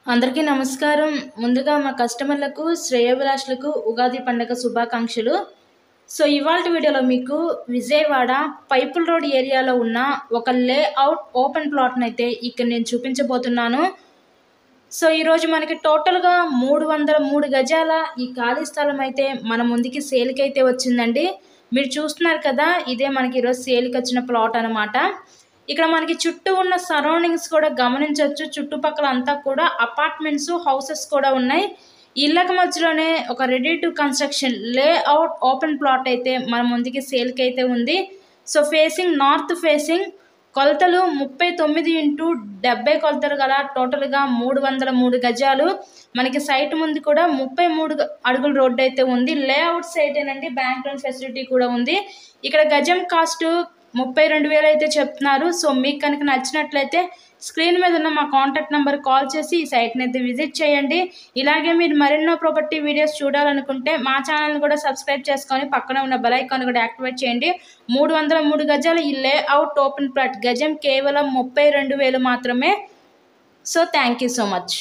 అందరికీ నమస్కారం. ముందుగా మా కస్టమర్లకు, శ్రేయోభిలాషులకు ఉగాది పండుగ శుభాకాంక్షలు. ఇవాల్టి వీడియోలో మీకు విజయవాడ పైపుల్ రోడ్ ఏరియాలో ఉన్న ఒక లేఅవుట్ ఓపెన్ ప్లాట్‌నైతే ఇక్కడ నేను చూపించబోతున్నాను. ఈరోజు మనకి టోటల్‌గా 303 గజాల ఈ ఖాళీ స్థలం అయితే మన ముందుకి సేల్‌కైతే వచ్చిందండి. మీరు చూస్తున్నారు కదా, ఇదే మనకి ఈరోజు సేల్‌కొచ్చిన ప్లాట్ అనమాట. ఇక్కడ మనకి చుట్టూ ఉన్న సరౌండింగ్స్ కూడా గమనించవచ్చు. చుట్టుపక్కల అంతా కూడా అపార్ట్మెంట్స్, హౌసెస్ కూడా ఉన్నాయి. ఇళ్ళకి మధ్యలోనే ఒక ready to construction layout open plot అయితే మన ముందుకి సేల్‌కైతే ఉంది. ఫేసింగ్ నార్త్ ఫేసింగ్, కొలతలు 39x70 కొలతలు గల టోటల్‌గా 303 గజాలు. మనకి సైట్ ముందు కూడా 33 అడుగుల రోడ్డు అయితే ఉంది. లేఅవుట్ సైటేనండి, బ్యాంక్ లోన్ ఫెసిలిటీ కూడా ఉంది. ఇక్కడ గజం కాస్ట్ 32,000 అయితే చెప్తున్నారు. మీకు కనుక నచ్చినట్లయితే స్క్రీన్ మీద ఉన్న మా కాంటాక్ట్ నెంబర్ కాల్ చేసి ఈ సైట్ని అయితే విజిట్ చేయండి. ఇలాగే మీరు మరెన్నో ప్రాపర్టీ వీడియోస్ చూడాలనుకుంటే మా ఛానల్ని కూడా సబ్స్క్రైబ్ చేసుకొని పక్కన ఉన్న బెల్ ఐకాన్ కూడా యాక్టివేట్ చేయండి. 303 గజాల ఈ లేఅవుట్ ఓపెన్ ప్లాట్ గజం కేవలం 32,000 మాత్రమే. Thank you so much.